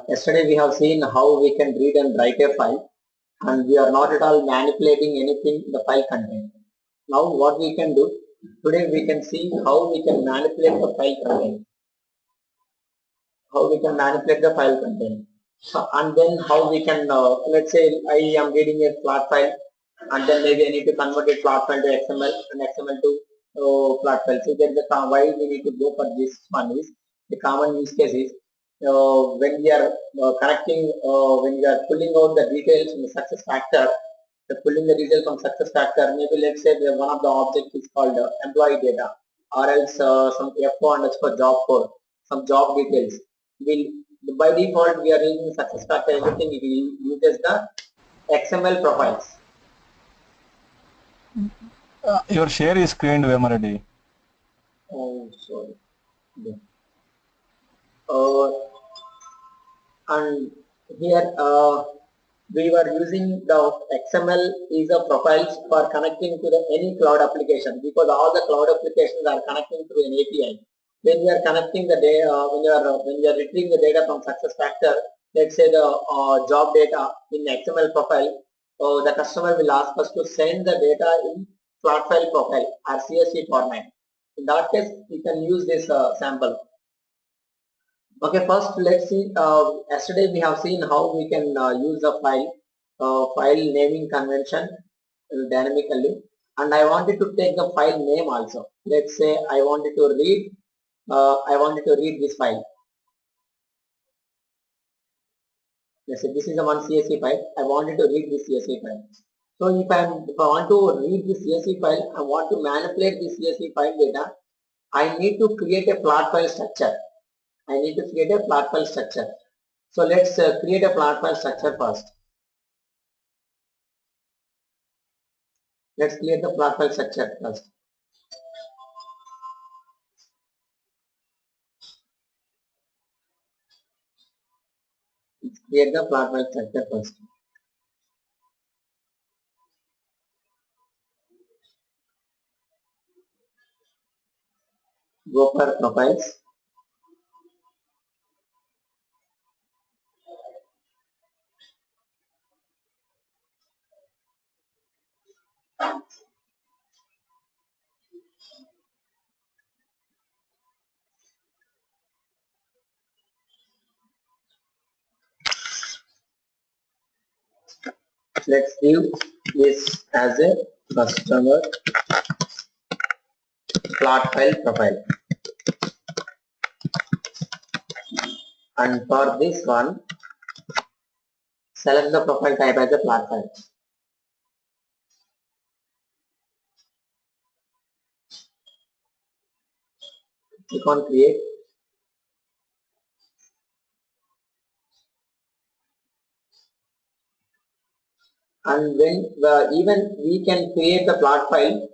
Yesterday we have seen how we can read and write a file, and we are not at all manipulating anything the file content. Now what we can do, today we can see how we can manipulate the file content. How we can manipulate the file content. And then how we can, let's say I am reading a flat file, and then maybe I need to convert a flat file to XML and XML to flat file. So then why we need to go for this one is the common use case is when we are connecting, when we are pulling out the details from the success factor, pulling the details from success factor. Maybe let's say one of the objects is called employee data, or else some F4 underscore job code, some job details. Will by default we are using success factor. Everything it uses the XML profiles. Your share is screened, Vemaradi. Oh, sorry. Yeah. And here we were using the XML is a profiles for connecting to the any cloud application, because all the cloud applications are connecting through an API. When we are connecting the data, when we are retrieving the data from success factor, let's say the job data in XML profile, the customer will ask us to send the data in flat file profile or CSV format. In that case, we can use this sample. Okay, first let's see. Yesterday we have seen how we can use the file naming convention dynamically, and I wanted to take the file name also. Let's say I wanted to read. I wanted to read this file. Let's say this is a one CSV file. I wanted to read this CSV file. So if I want to read this CSV file, I want to manipulate this CSV file data. I need to create a plot file structure. I need to create a plot file structure. So let's create a plot file structure first. Let's create the plot file structure first. Let's create the plot file structure first. Go for profiles. Let's give this as a customer plot file profile. And for this one, select the profile type as a plot file. Click on create. And when even we can create the plot file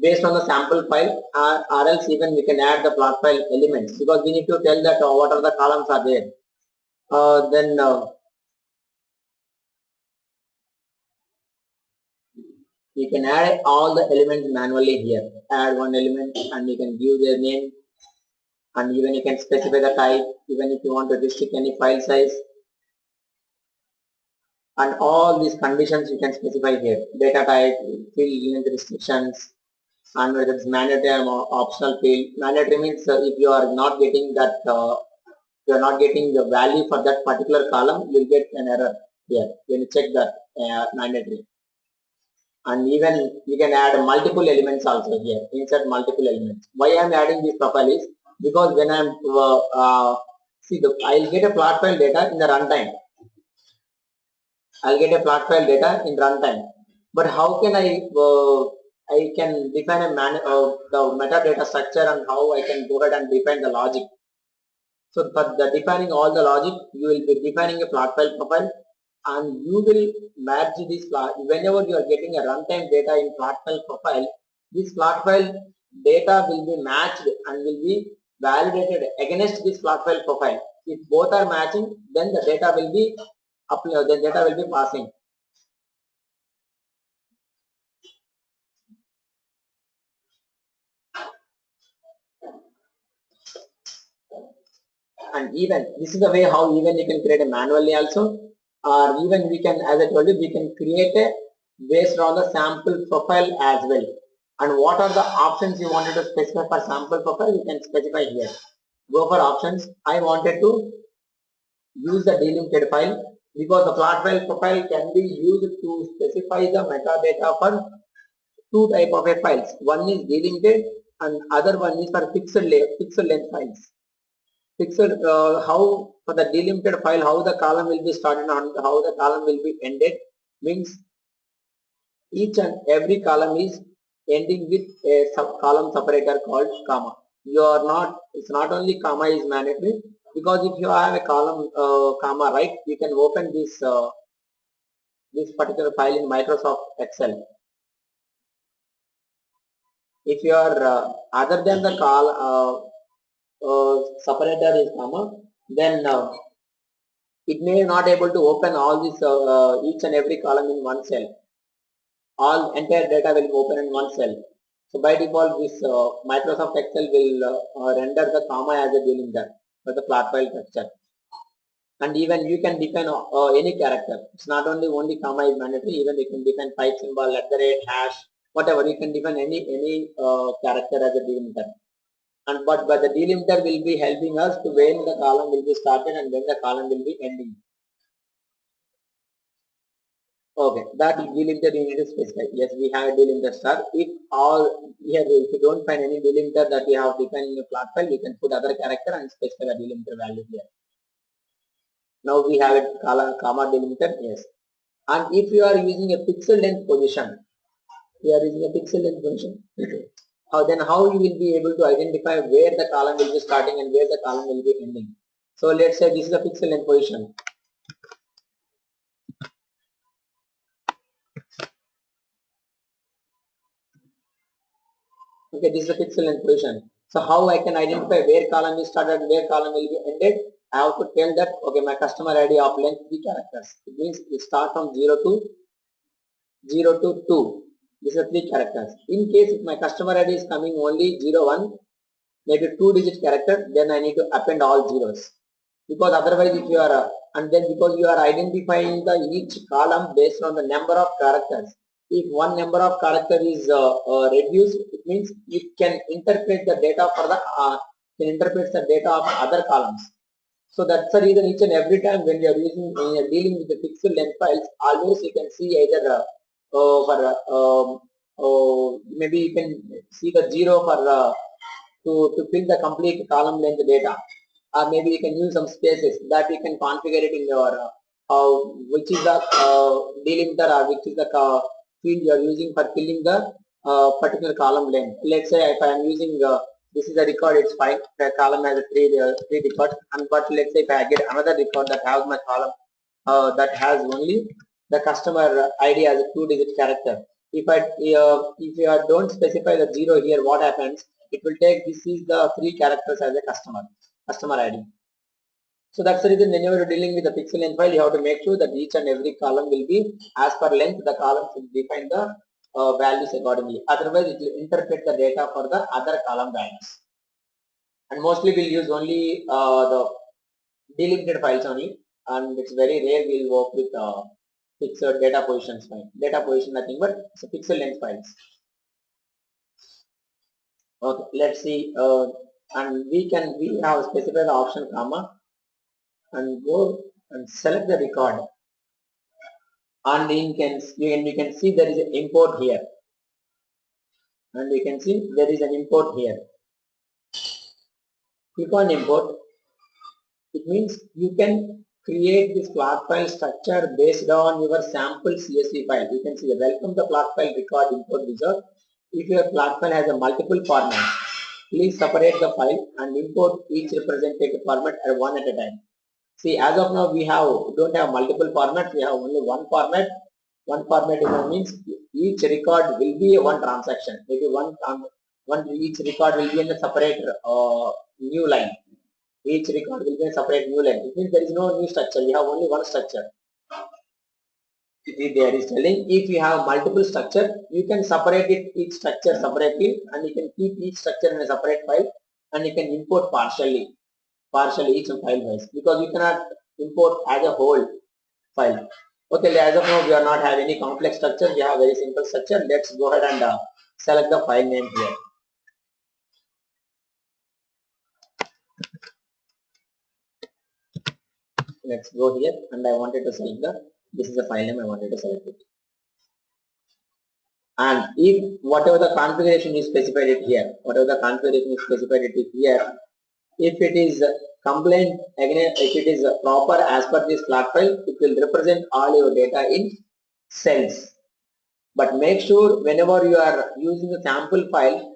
based on the sample file, or else even we can add the plot file elements, because we need to tell that what are the columns are there. Then you can add all the elements manually here. Add one element and you can give their name, and even you can specify the type, even if you want to restrict any file size, and all these conditions you can specify here. Data type, field length restrictions, and whether it's mandatory or optional field. Mandatory means if you are not getting that, you are not getting the value for that particular column, you'll get an error here when you check that mandatory. And even you can add multiple elements also here. Insert multiple elements. Why I am adding this profile is because when I'm I'll get a plot file data in the runtime. I'll get a plot file data in runtime. But how can I can define the metadata structure, and how I can go ahead and define the logic. So for the defining all the logic, you will be defining a plot file profile, and you will match this plot. Whenever you are getting a runtime data in plot file profile, this plot file data will be matched and will be validated against this plot file profile. If both are matching, then the data will be uploaded, the data will be passing. and even this is the way how even you can create a manually also, or even we can, as I told you, we can create a based on the sample profile as well. And what are the options you wanted to specify for sample profile? You can specify here. Go for options. I wanted to use the delimited file because the plot file profile can be used to specify the metadata for two type of a files. One is delimited and other one is for fixed length files. Fixed how for the delimited file, how the column will be started and how the column will be ended means each and every column is ending with a column separator called comma. You are not, it's not only comma is mandatory, because if you have a column comma, right, you can open this particular file in Microsoft Excel. If you are other than the separator is comma, then it may not able to open all this each and every column in one cell. All entire data will open in one cell. So by default, this Microsoft Excel will render the comma as a delimiter for the plot file structure. And even you can define any character. It's not only comma is mandatory. Even you can define pipe symbol, @ hash, whatever. You can define any character as a delimiter. And but the delimiter will be helping us to when the column will be started and when the column will be ending. Okay, that delimiter you need to specify. Yes, we have a delimiter star. If you don't find any delimiter that you have defined in your plot file, you can put other character and specify the delimiter value here. Now we have a comma delimiter, yes. And if you are using a pixel length position, then how you will be able to identify where the column will be starting and where the column will be ending. So let's say this is a pixel length position. Okay, this is a pixel length position. So how I can identify where column is started and where column will be ended? I have to tell that, okay, my customer ID of length 3 characters. It means it start from 0 to 2. These are 3 characters. In case if my customer ID is coming only 01, maybe 2-digit character, then I need to append all zeros. Because otherwise if you are, and then because you are identifying the each column based on the number of characters. If one number of character is reduced, it means it can interpret the data for the of other columns. So that's the reason each and every time when you are dealing with the pixel length files, always you can see either maybe you can see the 0 for to fill the complete column length data, or maybe you can use some spaces that you can configure it in your which is the delimiter or which is the field you are using for filling the particular column length. Let's say if I am using this is a record, it's fine. The column has a three records, and but let's say if I get another record that has my column that has only the customer ID as a 2-digit character. If you don't specify the 0 here, what happens? It will take this is the 3 characters as a customer ID. So that's the reason whenever you're dealing with the pixel length file, you have to make sure that each and every column will be as per length. The column should define the values accordingly. Otherwise, it will interpret the data for the other column values. And mostly we'll use only the delimited files only, and it's very rare we'll work with fixed data positions file. Data position nothing but it's a pixel length files. Okay, let's see, and we have specified the option comma and go and select the record, and you can see there is an import here, and you can see there is an import here. Click on import. It means you can create this plot file structure based on your sample CSV file. You can see welcome the plot file record import wizard. If your plot file has a multiple format, please separate the file and import each representative format one at a time. See, as of now we don't have multiple formats. We have only one format. One format means each record will be one transaction. Maybe each record will be in a separate new line. Each record will be a separate new line. It means there is no new structure. We have only one structure. If there is telling, if you have multiple structure, you can separate each structure separately, and you can keep each structure in a separate file, and you can import partially partial each file wise, because you cannot import as a whole file. Okay, as of now we are not having any complex structure, we have very simple structure. Let's go ahead and select the file name here. Let's go here, and I wanted to select this is the file name I wanted to select it. And if whatever the configuration is specified it here, if it is compliant, again if it is proper as per this flat file, it will represent all your data in cells. But make sure whenever you are using a sample file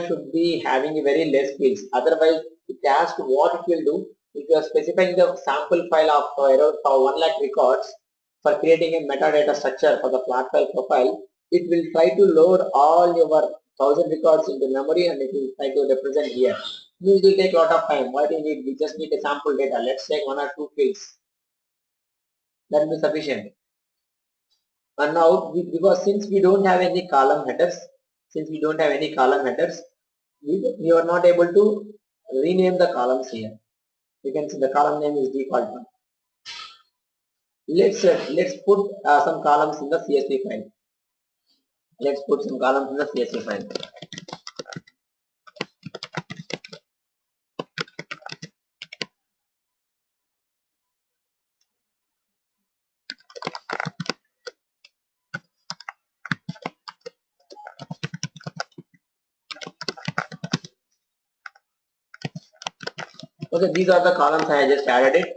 should be having a very less fields. Otherwise, it asks what it will do. If you are specifying the sample file of around 1 lakh records for creating a metadata structure for the flat file profile, it will try to load all your 1000 records into memory and it will try to represent here. This will take a lot of time. What we need? We just need a sample data. Let's take 1 or 2 fields. That will be sufficient. And now, because since we don't have any column headers, we are not able to rename the columns here. You can see the column name is default one. Let's put some columns in the CSV file. Okay, these are the columns I just added it.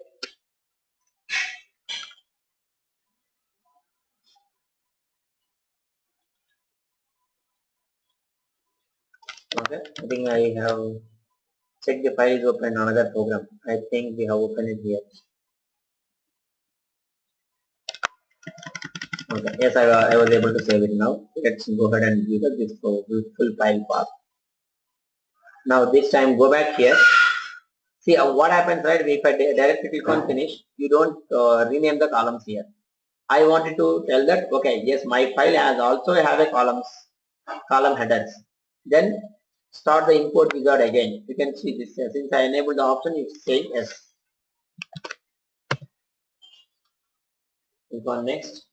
Okay, I think I have checked the file is open in another program. I think we have opened it here. Okay, yes, I was able to save it now. Let's go ahead and view this full file path. Now this time go back here. See what happens, right? If I directly click on finish, you don't rename the columns here. I wanted to tell that, okay, yes, my file has also have a column headers. Then start the import wizard again. You can see this. Since I enabled the option, you say yes. Click on next.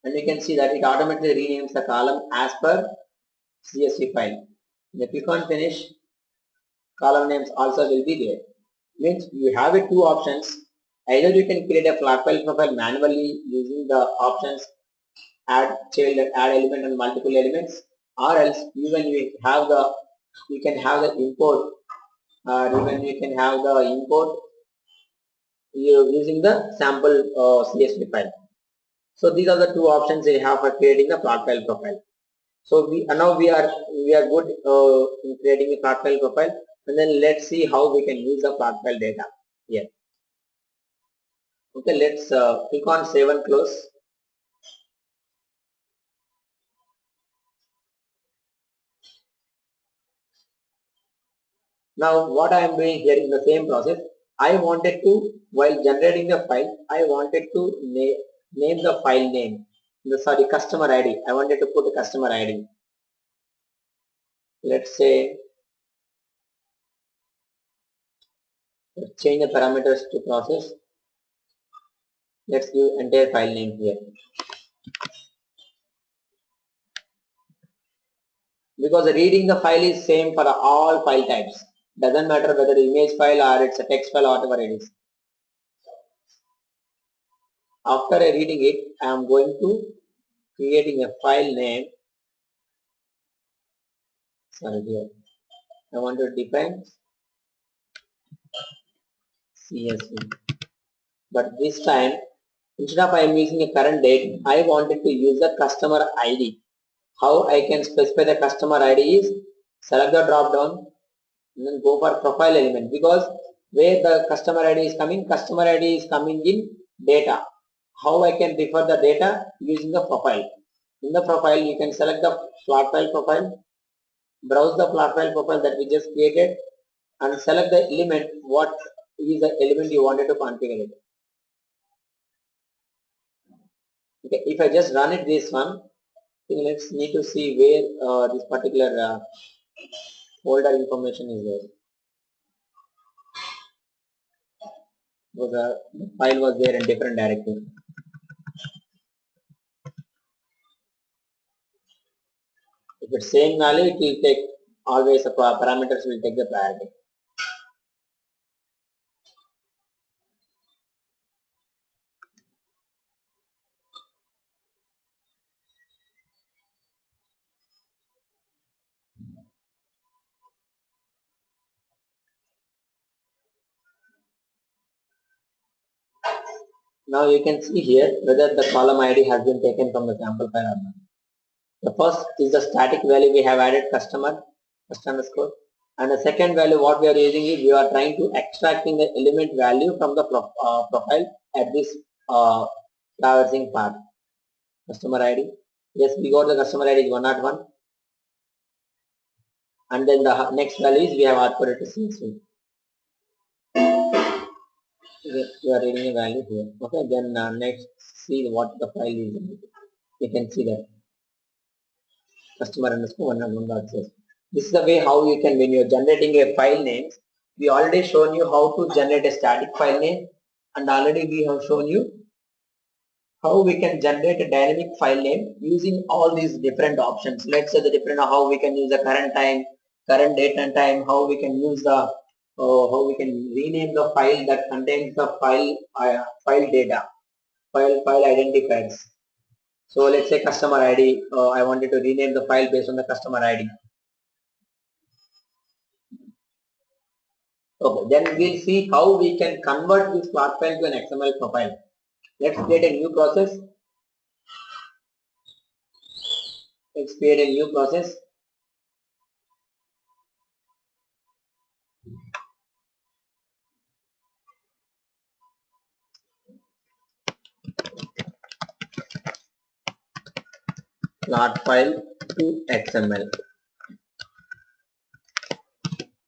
And you can see that it automatically renames the column as per CSV file. If you click on finish, column names also will be there. Means you have two options. Either you can create a flat file profile manually using the options add child, add element and multiple elements, or else even you can have the import, using the sample CSV file. So these are the two options you have for creating a flat file profile. So now we are good in creating a flat file profile, and then let's see how we can use the flat file data here. Okay, let's click on save and close. Now what I am doing here in the same process, I wanted to, while generating the file, I wanted to name the file name. Customer ID. I wanted to put a customer ID. Let's say, let's change the parameters to process. Let's give entire file name here. Because reading the file is same for all file types. Doesn't matter whether image file or it's a text file or whatever it is. After reading it, I am going to creating a file name. Here I want to define CSV. But this time, instead of I am using a current date, I wanted to use the customer ID. How I can specify the customer ID is select the drop down and then go for profile element, because where the customer ID is coming in data. How I can refer the data using the profile. In the profile, you can select the flat file profile, browse the flat file profile that we just created, and select the element. What is the element you wanted to configure it. Okay, if I just run it this one, let's need to see where this particular folder information is there. because the file was there in different directory. If it's same value, it will take always the parameters will take the priority. Now you can see here whether the column ID has been taken from the sample file or not. The first is the static value we have added customer underscore, and the second value what we are using is we are trying to extracting the element value from the profile at this traversing part. Customer ID. Yes, we got the customer ID is 101, and then the next value is we have outputted to CSV. We are reading a value here. Okay, then next see what the file is. You can see that customer underscore 101.csv. This is the way how you can, when you're generating a file name, we already shown you how to generate a static file name, and already we have shown you how we can generate a dynamic file name using all these different options. Let's say the different how we can use the current time, current date and time, how we can use the how we can rename the file that contains the file data, file identifiers. So let's say customer ID. I wanted to rename the file based on the customer ID. Okay, then we'll see how we can convert this plot file to an XML profile. Let's create a new process. Let's create a new process. Plot file to XML.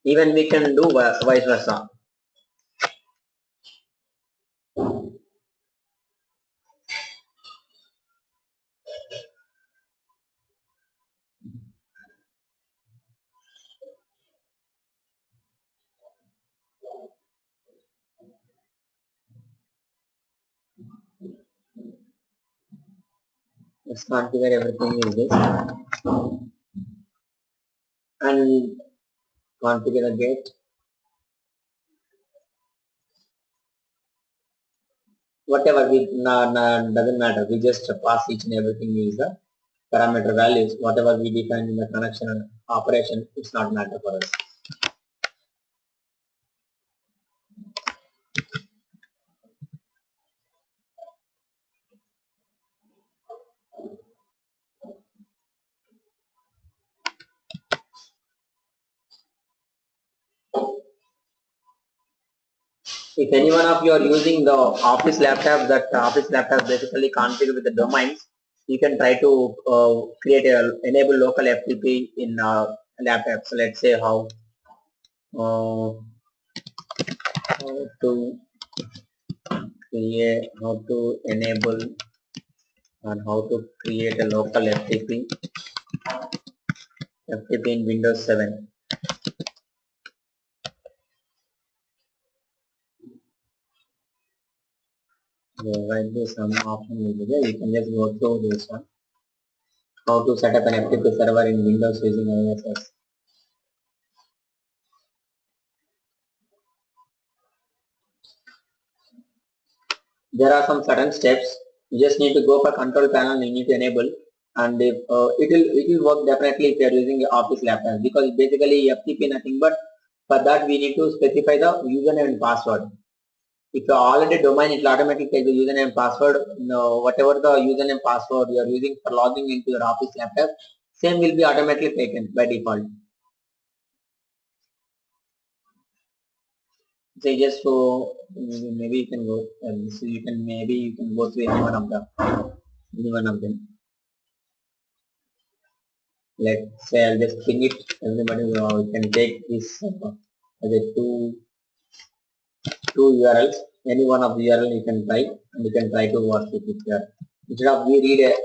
Even we can do vice versa. Let's configure everything in this and configure a gate. Whatever we doesn't matter. We just pass each and everything is the parameter values. Whatever we define in the connection and operation, it's not matter for us. If any one of you are using the office laptop, that office laptop basically configured with the domains, you can try to enable local FTP in laptops. So let's say how to create, how to enable, and how to create a local FTP in Windows 7. Right, this some option will be there. You can just go through this one. How to set up an FTP server in Windows using ISS. There are some certain steps. You just need to go for control panel. You need to enable, and if, it will work definitely if you are using the office laptop, because basically FTP nothing but for that we need to specify the username and password. If you are already domain, it will automatically take the username and password. No, whatever the username password you are using for logging into your office laptop, same will be automatically taken by default. So just so maybe you can go. So you can go to any one of them. Let's say I'll just ping it. Everybody can take this as a two URLs. Any one of the URL you can try, and you can try to work with it here. Instead of we read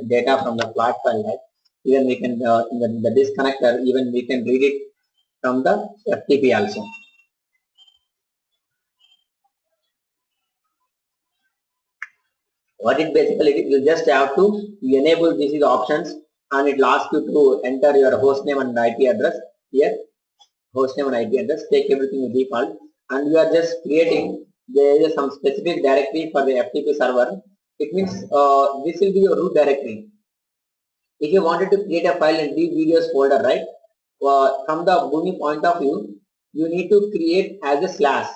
data from the plot file, right? Even we can in the disk connector, even we can read it from the FTP also. What it basically is, you just have to enable these options, and it will ask you to enter your host name and IP address here. Host name and IP address, take everything in default, and you are just creating there is some specific directory for the FTP server. It means this will be your root directory. If you wanted to create a file in deep videos folder, right? From the Boomi point of view, you need to create as a slash.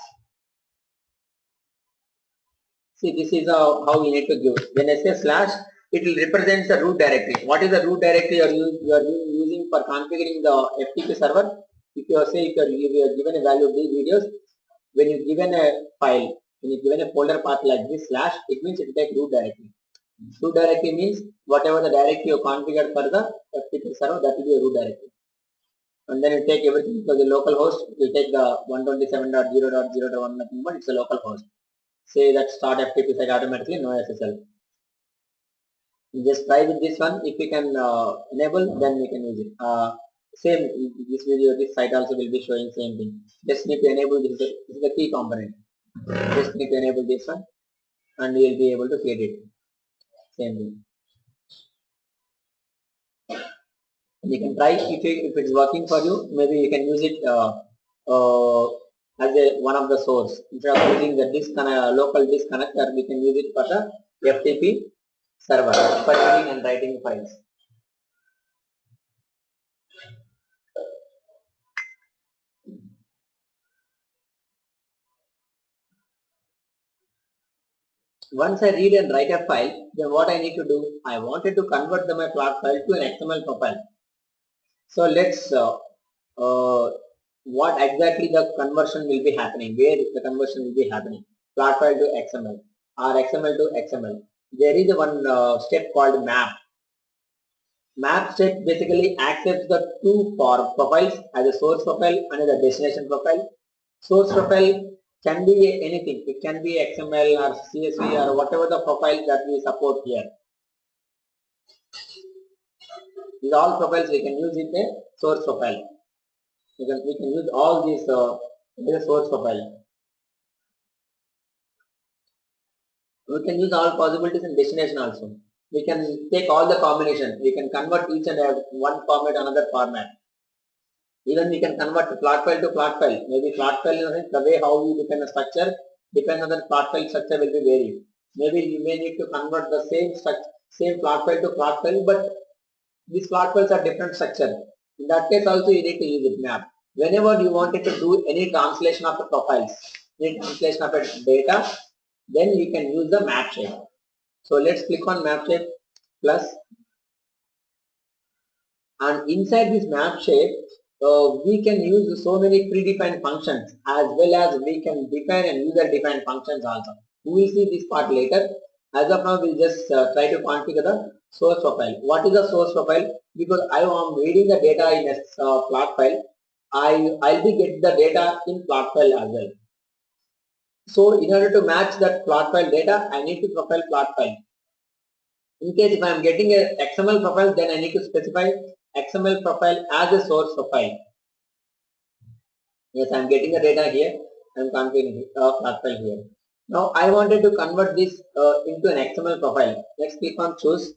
See, this is how we need to give. When I say slash, it will represent the root directory. What is the root directory you are using for configuring the FTP server? If you say if you are given a value of these videos, when you given a file, when you given a folder path like this slash, it means it will take root directory. Root directory means whatever the directory you configured for the FTP server, that will be a root directory. And then you take everything for the local host. You take the 127.0.0.1, nothing but it's a local host. Say that start FTP site automatically, no SSL. You just try with this one. If you can enable, then we can use it. Same this video, this site also will be showing same thing. Just need to enable this. This is the key component. Just need to enable this one, and you will be able to create it. Same thing. You can try if it's working for you. Maybe you can use it as one of the source. Instead of using the local disk connector, we can use it for the FTP server for reading and writing files. Once I read and write a file, then what I need to do? I wanted to convert my plot file to an XML profile. So let's what exactly the conversion will be happening, where the conversion will be happening. Plot file to XML or XML to XML. There is one step called map. Map step basically accepts the two profiles as a source profile and as a destination profile. Source profile can be anything. It can be XML or CSV or whatever the profile that we support here. These all profiles we can use in a source profile. We can use all these in a source profile. We can use all possibilities in destination also. We can take all the combination. We can convert each and every one format another format. Even we can convert plot file to plot file. Maybe plot file, the way how we define a structure, depends on the plot file structure will be varied. Maybe you may need to convert the same plot file to plot file, but these plot files are different structure. In that case also you need to use it map. Whenever you wanted to do any translation of the profiles, any translation of a data, then you can use the map shape. So let's click on map shape plus, and inside this map shape we can use so many predefined functions, as well as we can define and user defined functions also. We will see this part later. As of now, we'll just try to configure the source profile. What is the source profile? Because I am reading the data in a plot file, I'll be getting the data in plot file as well. So in order to match that plot file data, I need to profile plot file. In case if I am getting a XML profile, then I need to specify XML profile as a source profile. Yes, I am getting the data here. I am configuring plot file here. Now I wanted to convert this into an XML profile. Let's click on choose.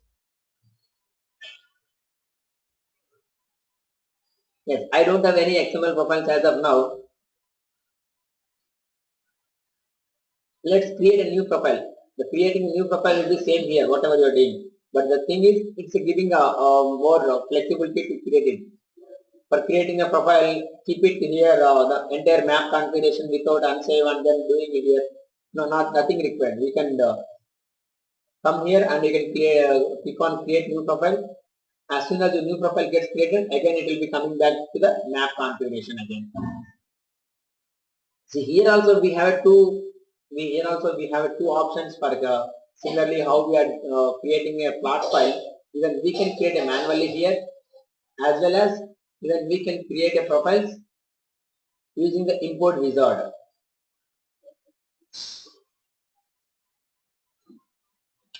Yes, I don't have any XML profiles as of now. Let's create a new profile. The creating a new profile will be same here, whatever you are doing. But the thing is, it's giving a more flexibility to create it. For creating a profile, keep it here, the entire map configuration without unsave and then doing it here. No, nothing required. We can come here and you can click on create new profile. As soon as the new profile gets created, again it will be coming back to the map configuration again. See, here also we have two options for similarly how we are creating a plot file. Even we can create a manually here, as well as even we can create a profiles using the import wizard.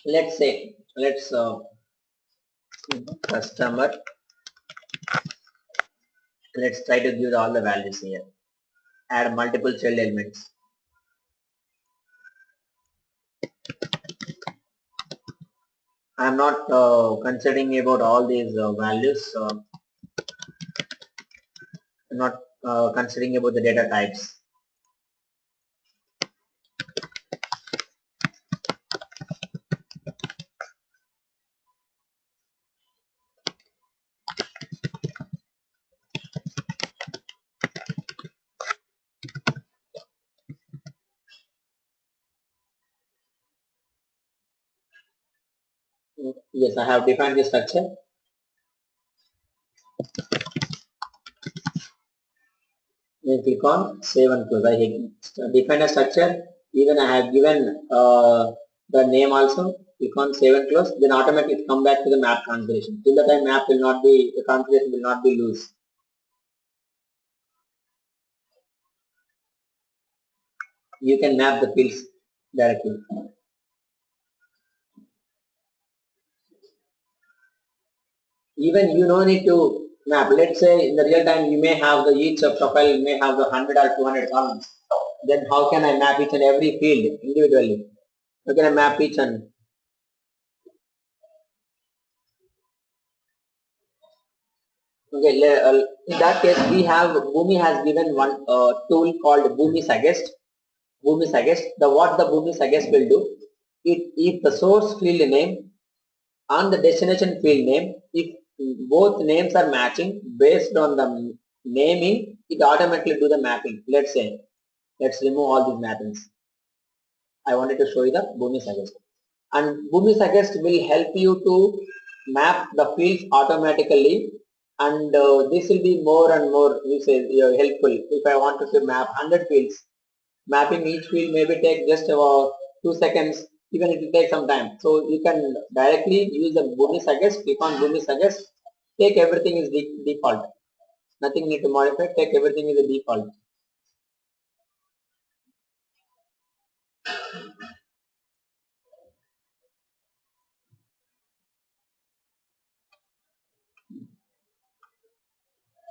Let's customer. Let's try to give all the values here. Add multiple child elements. I am not considering about all these values. I'm not considering about the data types. Yes, I have defined the structure. Then click on save and close. I define a structure. Even I have given the name also. Click on save and close. Then automatically come back to the map configuration. Till the time map will not be, the configuration will not be loose. You can map the fields directly. Even you no need to map. Let's say in the real time you may have the each profile may have the 100 or 200 columns. Then how can I map each and every field individually? How can I map each and okay? In that case, we have Boomi has given one tool called Boomi Suggest. Boomi Suggest. The what the Boomi Suggest will do? If the source field name and the destination field name, if both names are matching based on the naming, it automatically do the mapping. Let's say, let's remove all these mappings. I wanted to show you the Boomi Suggest. And Boomi Suggest will help you to map the fields automatically, and this will be more and more helpful. If I wanted to map 100 fields, mapping each field maybe take just about 2 seconds, even it will take some time. So you can directly use the Boomi Suggest, click on Boomi Suggest, take everything is default. Nothing need to modify, take everything is the default.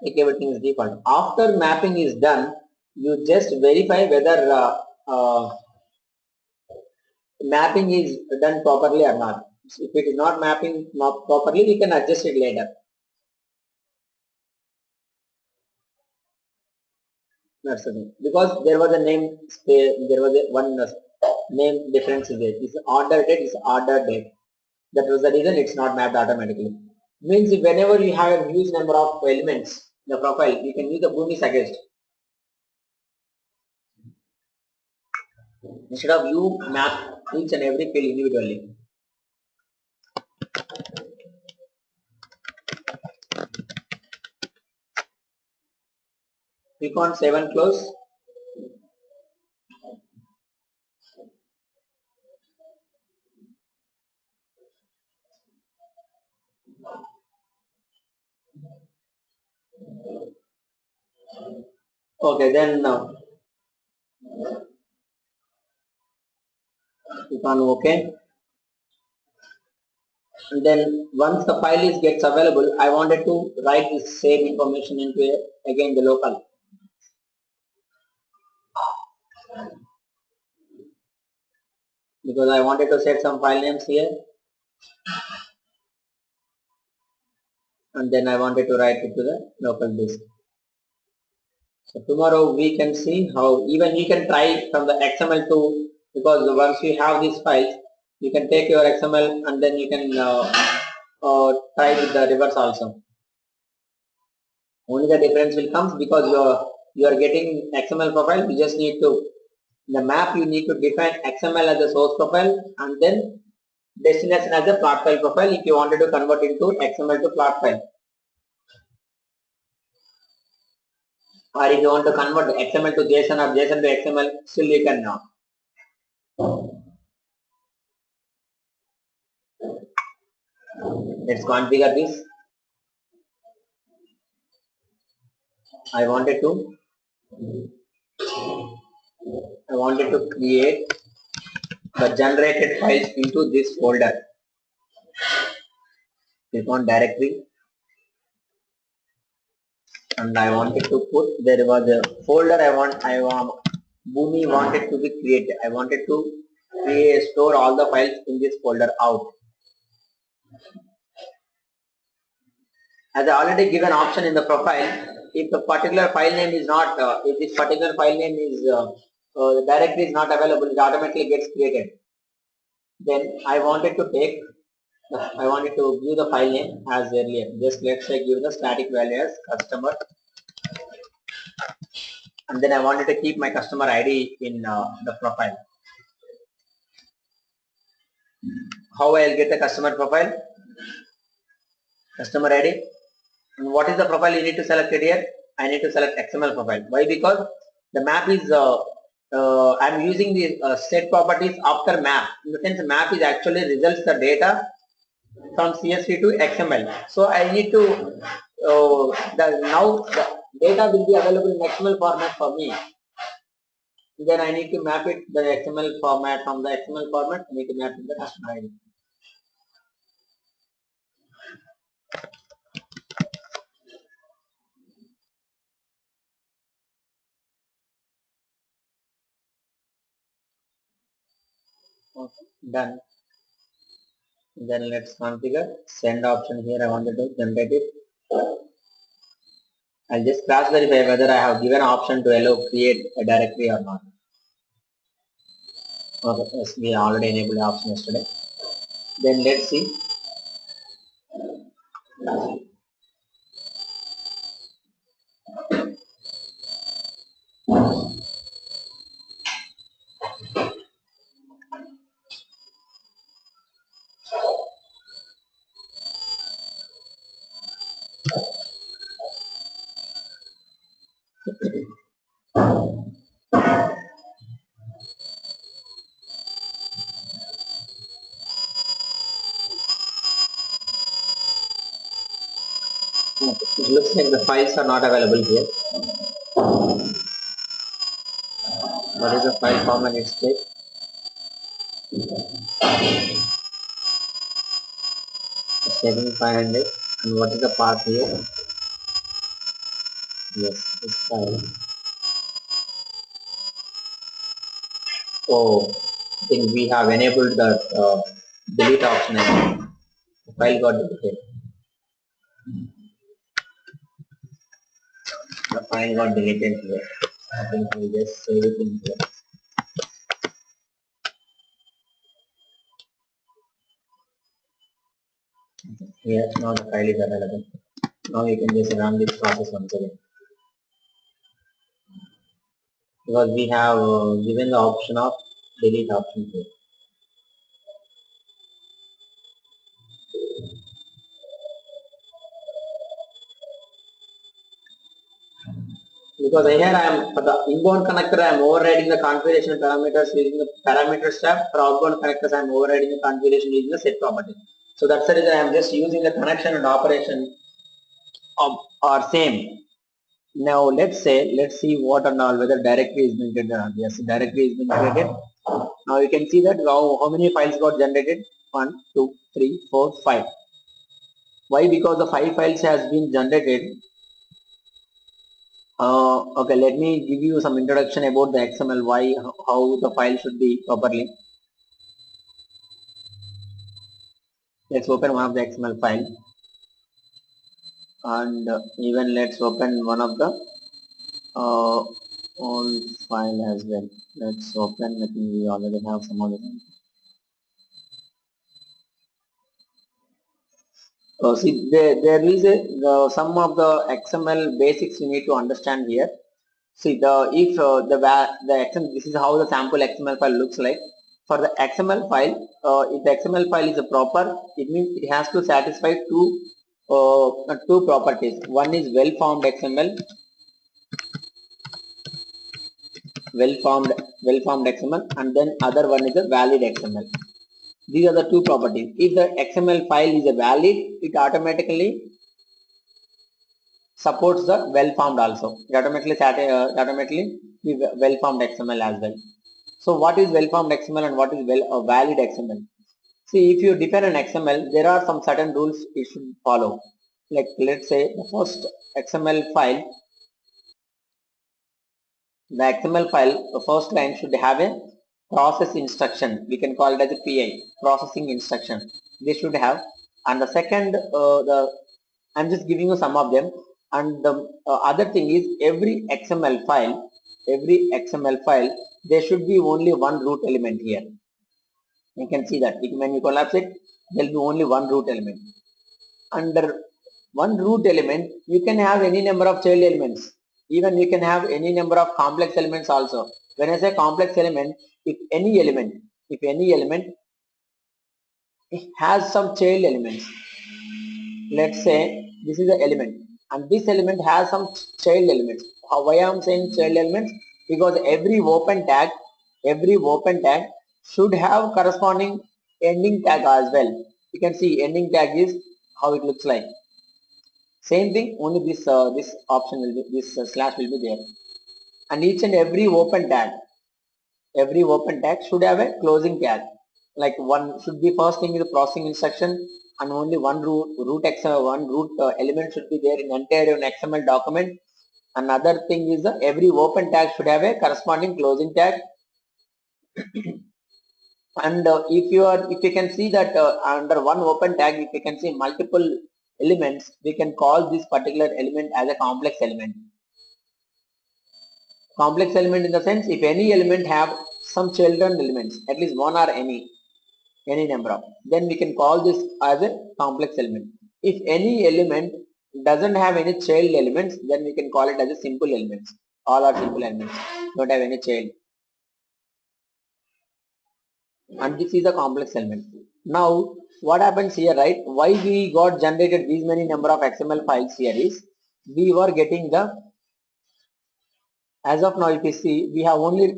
Take everything is default. After mapping is done, you just verify whether mapping is done properly or not. If it is not mapping not properly, we can adjust it later. That's the thing. Because there was a name, there was a one name difference is there. It's order date, is order date. That was the reason it's not mapped automatically. Means whenever you have a huge number of elements in the profile, you can use the Boomi Suggest. Instead of you map each and every field individually. Click on save and close. Okay, then click on OK. And then once the file is gets available, I wanted to write the same information into again the local. Because I wanted to set some file names here. And then I wanted to write it to the local disk. So tomorrow we can see how even you can try from the XML to, because once you have these files, you can take your XML and then you can try with the reverse also. Only the difference will come because you are getting XML profile. You just need to the map. You need to define XML as a source profile and then destination as a plot file profile. If you wanted to convert into XML to plot file, or if you want to convert XML to JSON or JSON to XML, still you can now. Let's configure this. I wanted to create the generated files into this folder. Click on directory, and I wanted to put, there was a folder Boomi wanted to be created. I wanted to store all the files in this folder out. As I already given option in the profile, if the particular file name is not, if this particular file name is, the directory is not available, it automatically gets created. Then I wanted to take, I wanted to give the file name as earlier. Just let's say give the static value as customer, and then I wanted to keep my customer ID in the profile. How I'll get the customer profile? Customer ID. And what is the profile you need to select it here? I need to select XML profile. Why? Because the map is, I'm using the set properties after map. In the sense, map is actually results the data from CSV to XML. So I need to, now the data will be available in XML format for me. Then I need to map it the XML format. From the XML format, I need to map it the customer ID. Okay, done. Then let's configure send option here. I wanted to generate it. I'll just cross verify whether I have given option to allow create a directory or not. Okay, yes, we already enabled the option yesterday. Then let's see. Okay, it looks like the files are not available here. What is the file format it's take? It's taking 500. And what is the path here? Yes, this file. Oh, I think we have enabled the delete option. The file got deleted. The file got deleted here. I think we'll just save it in here. Here, now the file is available. Now you can just run this process once again. Because we have given the option of delete option here. Because here I am, for the inbound connector I am overriding the configuration parameters using the parameters tab. For outbound connectors I am overriding the configuration using the set property. So that's the reason I am just using the connection and operation are same. Now let's see what and all, whether directory is being created or not. Yes, directory is being created. Now you can see that how many files got generated. 1, 2, 3, 4, 5. Why? Because the 5 files has been generated. Okay, let me give you some introduction about the XML, why, how the file should be properly. Let's open one of the XML file, and even let's open one of the old file as well. Let's open, I think we already have some other one. See, there is some of the XML basics you need to understand here. See, if the XML, this is how the sample XML file looks like. For the XML file, if the XML file is a proper, it means it has to satisfy two properties. One is well-formed XML, well-formed XML, and then other one is a valid XML. These are the two properties. If the XML file is a valid, it automatically supports the well-formed also. It automatically be well-formed XML as well. So what is well-formed XML and what is valid XML? See, if you define an XML, there are some certain rules it should follow. Like let's say the first XML file, the XML file, the first line should have a process instruction. We can call it as a PI, processing instruction. This should have. And the second, I'm just giving you some of them. And the other thing is every XML file, there should be only one root element here. You can see that when you collapse it, there will be only one root element. Under one root element, you can have any number of child elements. Even you can have any number of complex elements also. When I say complex element, if any element has some child elements, let's say this is the element and this element has some child elements. Why I am saying child elements? Because every open tag should have corresponding ending tag as well. You can see ending tag is how it looks like. Same thing, only this option will be, this slash will be there. And each and every open tag should have a closing tag. Like one should be first thing is the processing instruction, and only one root element should be there in entire XML document. Another thing is every open tag should have a corresponding closing tag. And if you can see that under one open tag, if you can see multiple elements, we can call this particular element as a complex element. Complex element in the sense, if any element have some children elements, at least one or any number of, then we can call this as a complex element. If any element doesn't have any child elements, then we can call it as a simple elements. All are simple elements, don't have any child. And this is a complex element. Now what happens here, right? Why we got generated these many number of XML files here is, we were getting the, as of now if you see, we have only,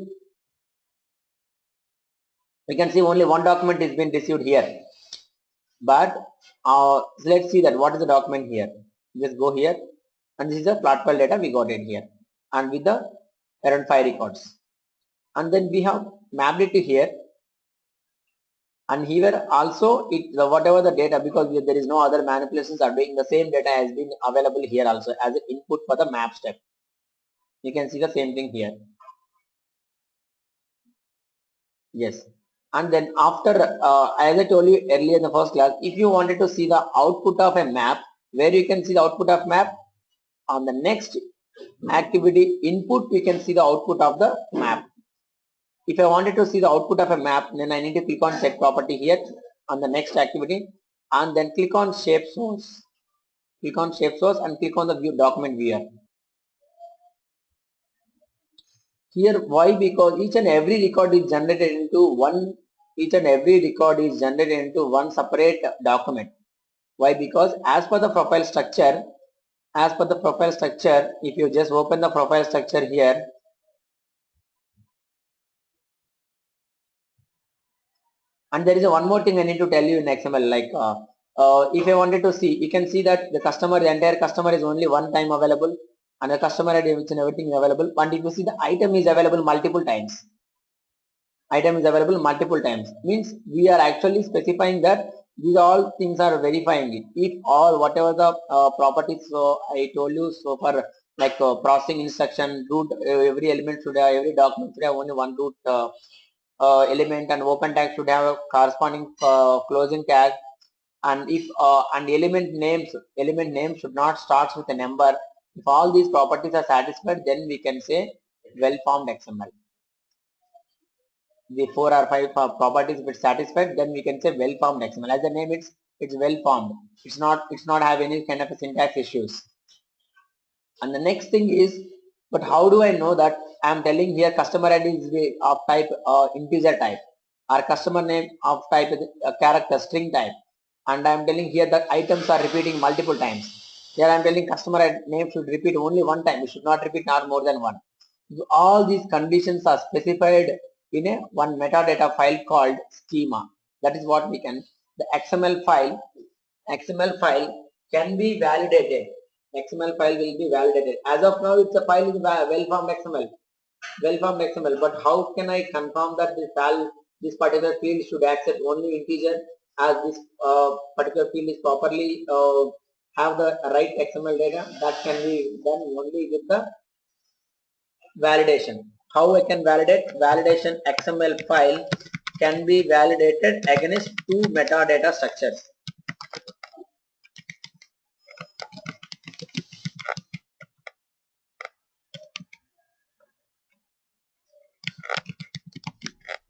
we can see only one document is been received here. But let's see that what is the document here. Just go here, and this is the plot file data we got it here, and with the around 5 records. And then we have mapped it to here, and here also whatever the data, because there is no other manipulations are doing, the same data has been available here also as an input for the map step. You can see the same thing here. Yes. And then after, as I told you earlier in the first class, if you wanted to see the output of a map, where you can see the output of map, on the next activity input, we can see the output of the map. If I wanted to see the output of a map, then I need to click on set property here on the next activity, and then click on shape source. Click on shape source and click on the view document viewer. Here why? Because each and every record is generated into one separate document. Why? Because as per the profile structure, if you just open the profile structure here, and there is one more thing I need to tell you in XML, like if I wanted to see, you can see that the entire customer is only one time available, and the customer ID and everything is available. And if you see the item is available multiple times, means we are actually specifying that these all things are verifying it. If all whatever the properties, so I told you so far, like processing instruction, root, every element should have, every document should have only one root element, and open tag should have a corresponding closing tag, and if and element names should not start with a number. If all these properties are satisfied, then we can say well formed XML. The 4 or 5 properties if it's satisfied, then we can say well formed XML. As the name, it's well formed. It's not have any kind of a syntax issues. And the next thing is, but how do I know that? I am telling here customer ID is of type integer type, or customer name of type character string type, and I am telling here that items are repeating multiple times. Here I am telling customer name should repeat only one time. It should not repeat not more than one. All these conditions are specified in a one metadata file called schema. That is what we can, the XML file can be validated. XML file will be validated. As of now, it's a file is well-formed XML. But how can I confirm that this particular field should accept only integer, as this particular field is properly have the right XML data? That can be done only with the validation. How I can validate? Validation XML file can be validated against two metadata structures.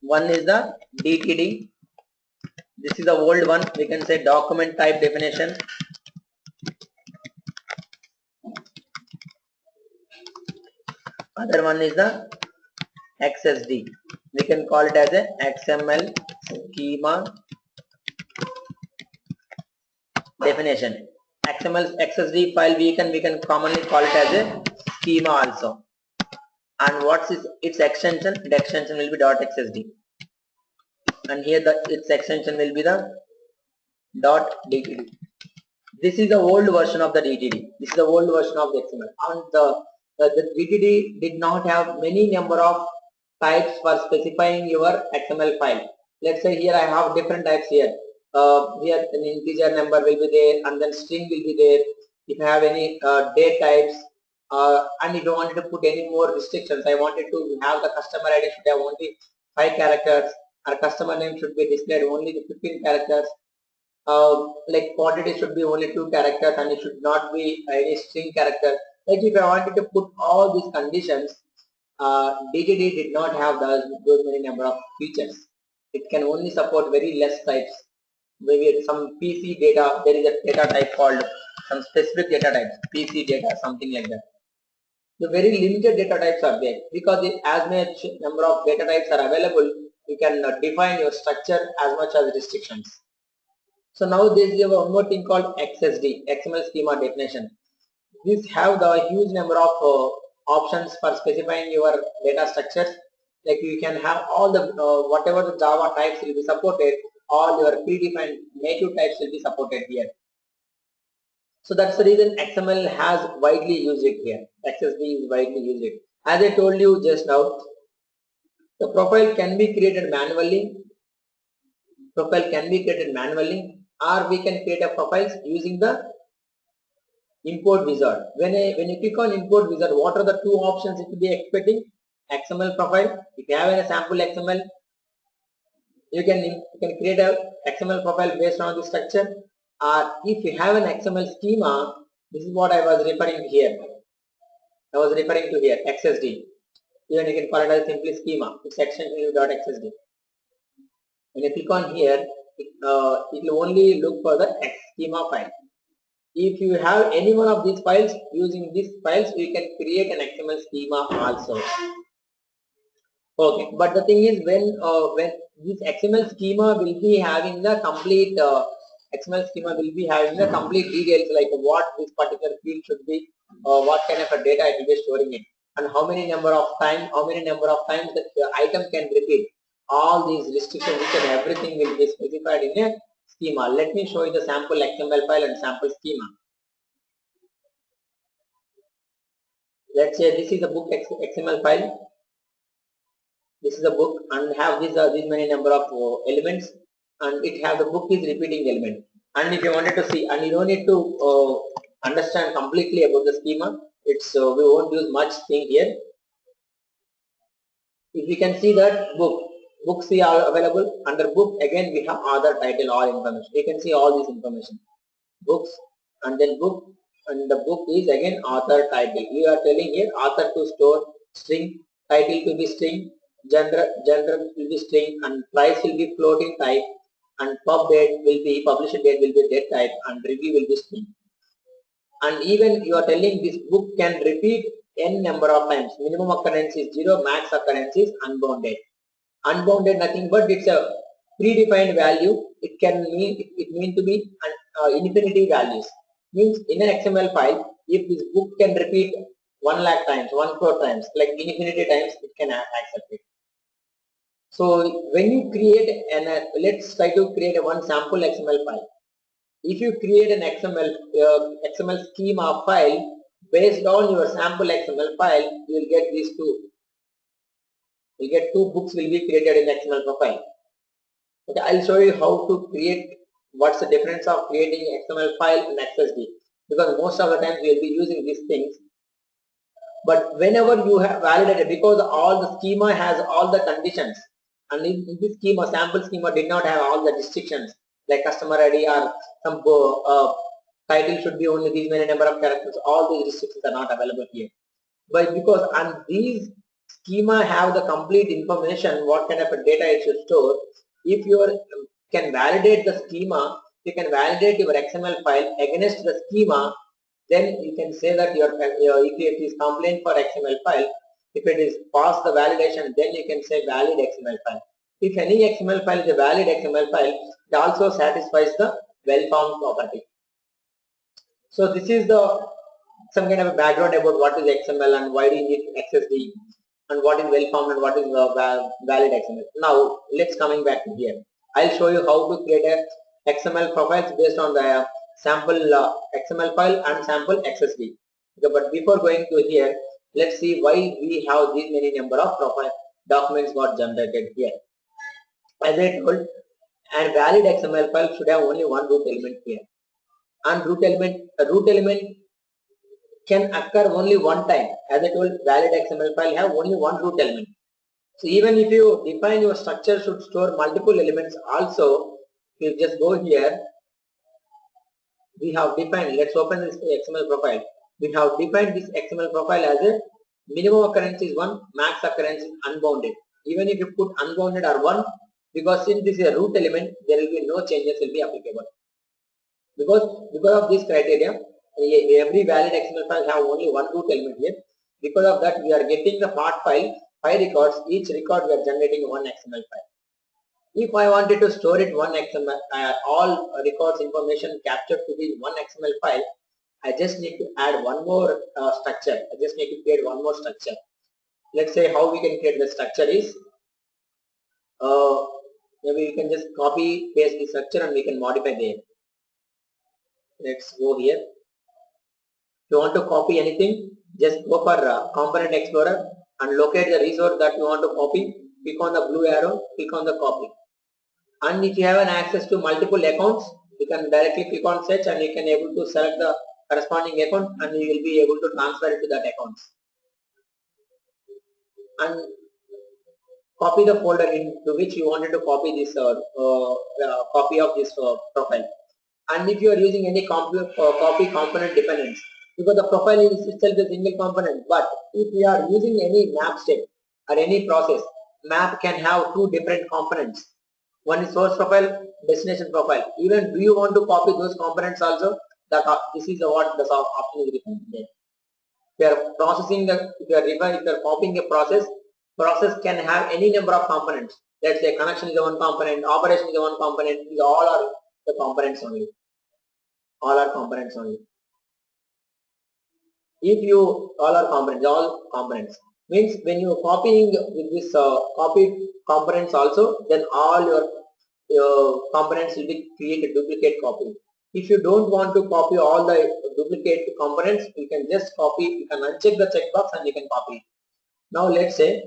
One is the DTD. This is the old one. We can say document type definition. Other one is the XSD. We can call it as a XML schema definition. XML XSD file we can commonly call it as a schema also. And what's its extension? The extension will be .xsd. And here its extension will be the .dtd. This is the old version of the DTD. This is the old version of the XML. And the DTD did not have many number of types for specifying your XML file. Let's say here I have different types here. Here an integer number will be there, and then string will be there. If I have any date types, and if I wanted to put any more restrictions, I wanted to have the customer ID should have only 5 characters, or customer name should be displayed only the 15 characters. Like quantity should be only 2 characters, and it should not be any string character. Like if I wanted to put all these conditions, DTD did not have those many number of features. It can only support very less types. Maybe some PC data, there is a data type called some specific data types, PC data, something like that. The very limited data types are there, because as much number of data types are available, you can define your structure as much as restrictions. So now there is one more thing called XSD, XML schema definition. These have the huge number of options for specifying your data structures. Like you can have all the whatever the Java types will be supported, all your predefined native types will be supported here. So that's the reason XML has widely used it here. XSD is widely used it. As I told you just now, the profile can be created manually. Profile can be created manually, or we can create a profiles using the import wizard. When you click on import wizard, what are the two options it will be expecting? XML profile. If you have a sample XML, you can create a XML profile based on the structure. Or if you have an XML schema, this is what I was referring to here. XSD. Even you can call it as simply schema. It's extension .xsd. When you click on here, it will only look for the schema file. If you have any one of these files, using these files, you can create an XML schema also. Okay, but the thing is, when this XML schema will be having the complete XML schema will be having the complete details, like what this particular field should be, what kind of a data it will be storing in, and how many number of times the item can repeat. All these restrictions, each and everything will be specified in a schema. Let me show you the sample XML file and sample schema. Let's say this is a book XML file. This is a book and have these many number of elements, and it have the book is repeating element. And if you wanted to see, and you don't need to understand completely about the schema, it's we won't use much thing here. If you can see that books are available under book, again we have author, title, all information. You can see all this information, books, and then book, and the book is again author, title. We are telling here author to store string, title to be string, gender will be string, and price will be floating type, and published date will be date type, and review will be string. And even you are telling this book can repeat n number of times. Minimum occurrence is 0, max occurrence is unbounded. Unbounded nothing but it's a predefined value. It mean to be infinity values. Means in an XML file, if this book can repeat 1 lakh times, 1 crore times, like infinity times, it can accept it. So when you create let's try to create one sample XML file. If you create an XML schema file based on your sample XML file, you will get these two. You get 2 books will be created in XML profile. Okay, I'll show you how to create. What's the difference of creating XML file and XSD? Because most of the times we will be using these things. But whenever you have validated, because all the schema has all the conditions, and in this schema, sample schema did not have all the restrictions like customer ID or some title should be only these many number of characters. All these restrictions are not available here. But because and these schema have the complete information what kind of a data it should store. If you can validate the schema, you can validate your XML file against the schema, then you can say that if it is complaint for XML file, if it is pass the validation, then you can say valid XML file. If any XML file is a valid XML file, it also satisfies the well-found property. So this is the some kind of a background about what is XML and why do you need XSD and what is well-found and what is valid XML. Now let's coming back to here. I'll show you how to create a XML profiles based on the sample XML file and sample XSD. Okay, but before going to here, let's see why we have these many number of profile documents got generated here. As I told, a valid XML file should have only one root element here, and root element can occur only one time. As I told, valid XML file have only one root element. So even if you define your structure should store multiple elements also, if you just go here, we have defined, let's open this XML profile. We have defined this XML profile as a minimum occurrence is 1, max occurrence is unbounded. Even if you put unbounded or 1, because since this is a root element, there will be no changes will be applicable. Because of this criteria, every valid XML file have only one root element here. Because of that, we are getting the part file, 5 records. Each record we are generating one XML file. If I wanted to store it one XML, all records information captured to be one XML file, I just need to add one more structure. I just need to create one more structure. Let's say how we can create the structure is, maybe we can just copy paste the structure and we can modify there. Let's go here. If you want to copy anything, just go for Component Explorer and locate the resource that you want to copy. Click on the blue arrow, click on the copy. And if you have an access to multiple accounts, you can directly click on search and you can able to select the corresponding account and you will be able to transfer it to that account. And copy the folder into which you wanted to copy this copy of this profile. And if you are using any copy component dependence, because the profile is itself a single component, but if we are using any map step or any process, map can have two different components. One is source profile, destination profile. Even do you want to copy those components also? This is what the option is written there. If you are processing if you are copying a process can have any number of components. Let's say connection is the one component, operation is the one component. These all are the components only. All are components only. If you all components means when you are copying with this copied components also, then all your components will be create a duplicate copy. If you don't want to copy all the duplicate components, you can just copy, you can uncheck the checkbox and you can copy. Now let's say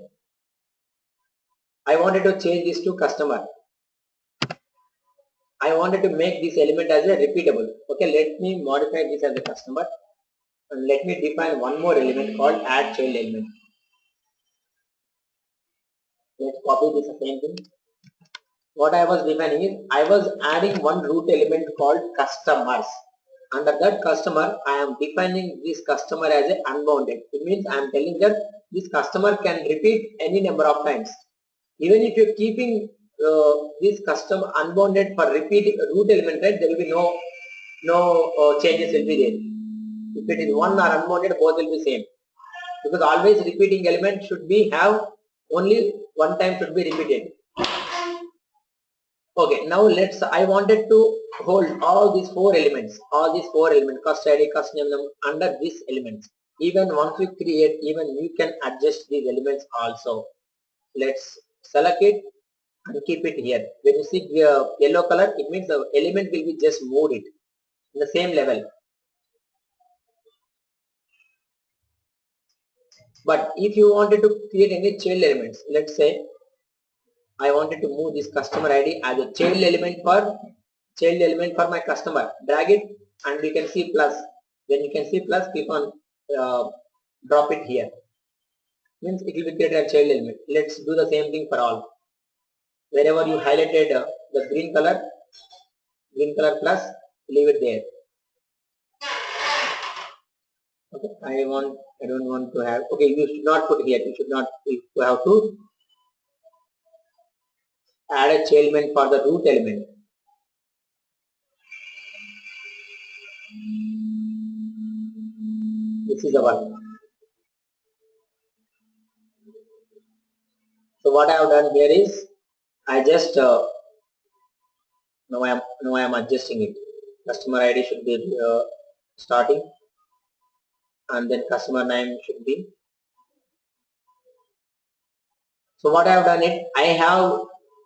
I wanted to change this to customer. I wanted to make this element as a repeatable. Okay, let me modify this as a customer and let me define one more element called add child element. Let's copy this same thing. What I was defining is I was adding one root element called customers. Under that customer, I am defining this customer as a unbounded. It means I am telling that this customer can repeat any number of times. Even if you're keeping this customer unbounded for repeat root element, right, there will be no changes will be there. If it is one or unbounded, both will be same. Because always repeating element should be have only one time should be repeated. Okay, now I wanted to hold all these four elements, cust ID, cust name under these elements. Even once we create, even you can adjust these elements also. Let's select it and keep it here. When you see yellow color, it means the element will be just moved it in the same level. But if you wanted to create any child elements, let's say I wanted to move this customer ID as a child element for my customer. Drag it and you can see plus. When you can see plus, click on drop it here. Means it will be created a child element. Let's do the same thing for all. Wherever you highlighted the green color plus, leave it there. Okay, I don't want to have, okay, you should not put here, you have to add a child element for the root element. This is the one. So what I have done here is, I just, now I am adjusting it. Customer ID should be starting, and then customer name should be. So what I have done it, I have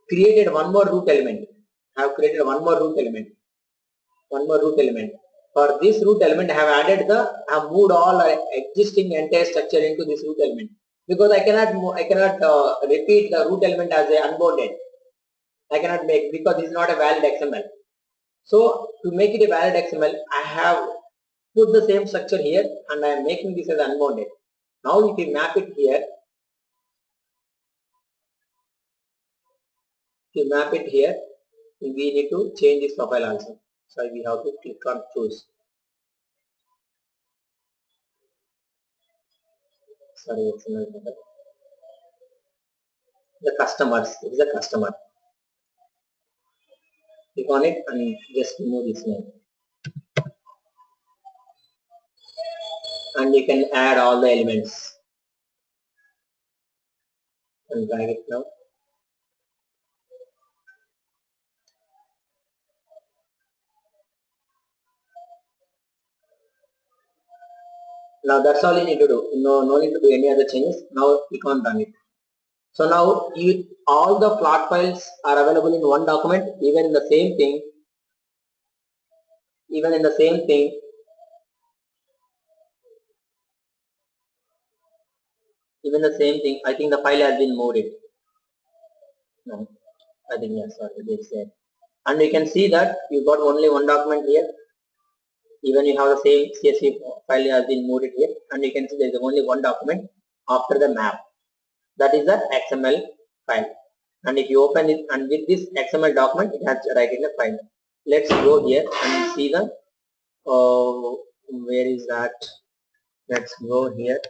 created one more root element. I have created one more root element. For this root element, I have added I have moved all existing entire structure into this root element, because I cannot repeat the root element as a unbounded. I cannot make, because this is not a valid XML. So to make it a valid XML, I have put the same structure here, and I am making this as unbounded. Now if we map it here, we need to change this profile also. So we have to click on choose. Sorry, XML profile. The customers, this is the customer. Click on it and just remove this name. And you can add all the elements and drag it now. Now that's all you need to do. No need to do any other changes. Now click on run it. So now all the plot files are available in one document, even in the same thing. I think the file has been moved. No, I think yes, sorry, they said. And you can see that you got only one document here. Even you have the same CSV file has been moved here, and you can see there is only one document after the map. That is the XML file. And if you open it, and with this XML document, it has right in the file. Let's go here and see the where is that? Let's go here.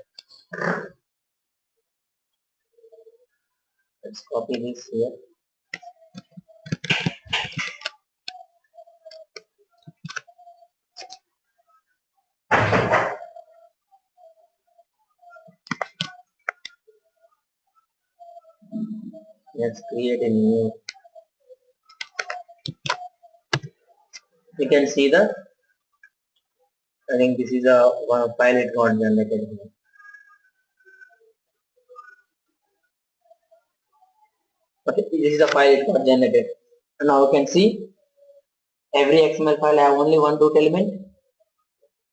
Let's copy this here. Let's create a new. You can see I think this is a one file it got generated here. Okay, this is the file it got generated. And now you can see every XML file have only one root element,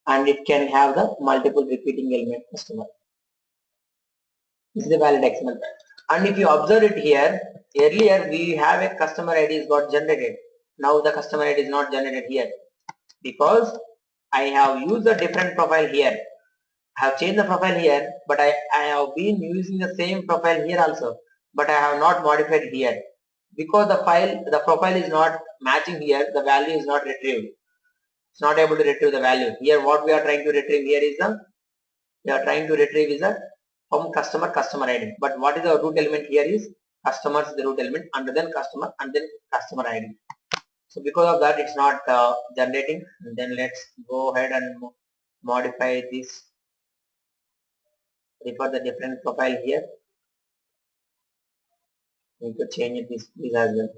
and it can have the multiple repeating element customer. This is a valid XML file. And if you observe it here, earlier we have a customer ID is got generated. Now the customer ID is not generated here, because I have used a different profile here. I have changed the profile here, but I have been using the same profile here also, but I have not modified here, because the profile is not matching here, the value is not retrieved. It's not able to retrieve the value. Here what we are trying to retrieve here is from customer ID. But what is the root element here is customers is the root element, and then customer, and then customer ID. So because of that it's not generating. And then let's go ahead and modify this. Refer the different profile here. We could change it this as well.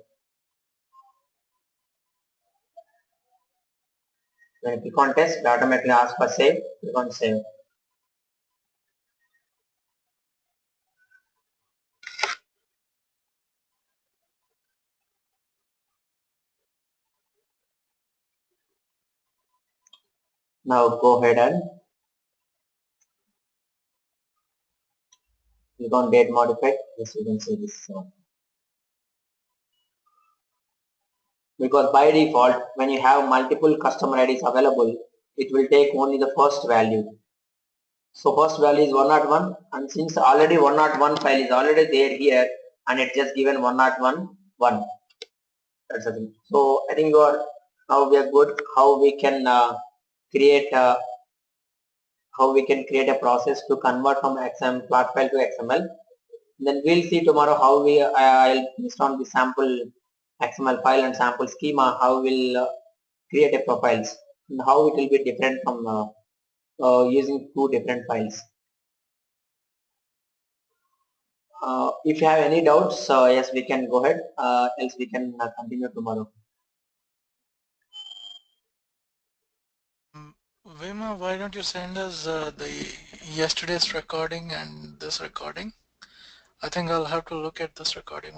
When you click on test, it automatically asks for save. Click on save. Now go ahead and click on date modified. Yes, you can see this. Because by default, when you have multiple customer IDs available, it will take only the first value. So first value is 101, and since already 101 file is already there here, and it's just given 101 1. That's the thing. So I think now we are good. How we can create how we can create a process to convert from XML plot file to XML. Then we'll see tomorrow how I'll based on the sample XML file and sample schema, how we'll create a profiles and how it will be different from using two different files. If you have any doubts, yes, we can go ahead. Else we can continue tomorrow. Vima, why don't you send us the yesterday's recording and this recording? I think I'll have to look at this recording